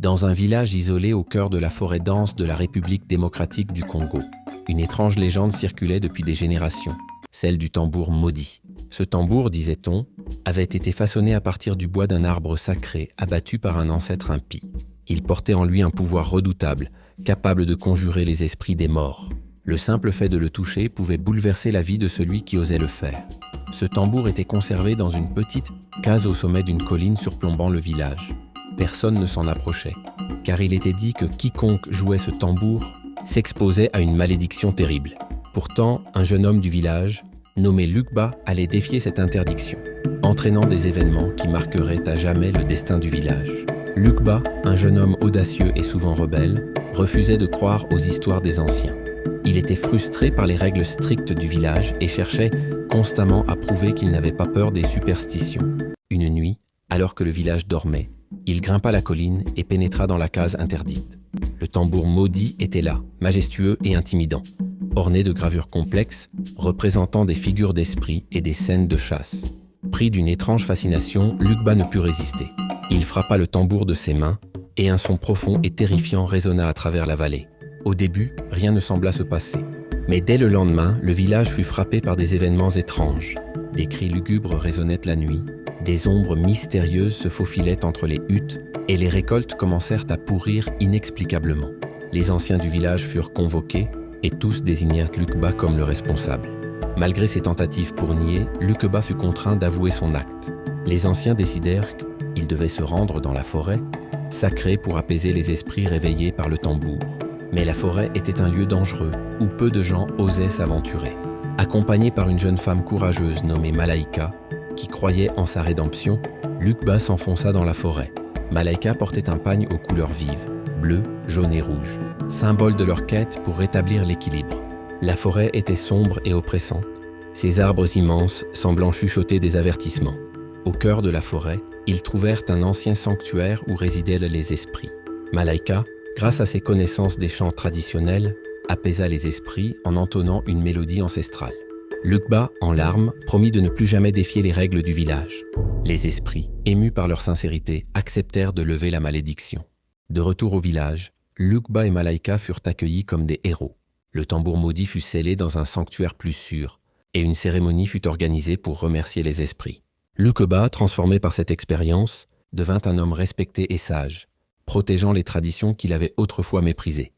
Dans un village isolé au cœur de la forêt dense de la République démocratique du Congo, une étrange légende circulait depuis des générations, celle du tambour maudit. Ce tambour, disait-on, avait été façonné à partir du bois d'un arbre sacré abattu par un ancêtre impie. Il portait en lui un pouvoir redoutable, capable de conjurer les esprits des morts. Le simple fait de le toucher pouvait bouleverser la vie de celui qui osait le faire. Ce tambour était conservé dans une petite case au sommet d'une colline surplombant le village. Personne ne s'en approchait, car il était dit que quiconque jouait ce tambour s'exposait à une malédiction terrible. Pourtant, un jeune homme du village, nommé Lukba, allait défier cette interdiction, entraînant des événements qui marqueraient à jamais le destin du village. Lukba, un jeune homme audacieux et souvent rebelle, refusait de croire aux histoires des anciens. Il était frustré par les règles strictes du village et cherchait constamment à prouver qu'il n'avait pas peur des superstitions. Une nuit, alors que le village dormait, il grimpa la colline et pénétra dans la case interdite. Le tambour maudit était là, majestueux et intimidant, orné de gravures complexes, représentant des figures d'esprit et des scènes de chasse. Pris d'une étrange fascination, Lukba ne put résister. Il frappa le tambour de ses mains, et un son profond et terrifiant résonna à travers la vallée. Au début, rien ne sembla se passer. Mais dès le lendemain, le village fut frappé par des événements étranges. Des cris lugubres résonnaient la nuit, des ombres mystérieuses se faufilaient entre les huttes, et les récoltes commencèrent à pourrir inexplicablement. Les anciens du village furent convoqués, et tous désignèrent Lukba comme le responsable. Malgré ses tentatives pour nier, Lukba fut contraint d'avouer son acte. Les anciens décidèrent qu'il devait se rendre dans la forêt, sacrée pour apaiser les esprits réveillés par le tambour. Mais la forêt était un lieu dangereux, où peu de gens osaient s'aventurer. Accompagné par une jeune femme courageuse nommée Malaika, qui croyait en sa rédemption, Lukba s'enfonça dans la forêt. Malaika portait un pagne aux couleurs vives, bleu, jaune et rouge, symbole de leur quête pour rétablir l'équilibre. La forêt était sombre et oppressante, ses arbres immenses semblant chuchoter des avertissements. Au cœur de la forêt, ils trouvèrent un ancien sanctuaire où résidaient les esprits. Malaika, grâce à ses connaissances des chants traditionnels, apaisa les esprits en entonnant une mélodie ancestrale. Lukba, en larmes, promit de ne plus jamais défier les règles du village. Les esprits, émus par leur sincérité, acceptèrent de lever la malédiction. De retour au village, Lukba et Malaika furent accueillis comme des héros. Le tambour maudit fut scellé dans un sanctuaire plus sûr, et une cérémonie fut organisée pour remercier les esprits. Lukba, transformé par cette expérience, devint un homme respecté et sage, protégeant les traditions qu'il avait autrefois méprisées.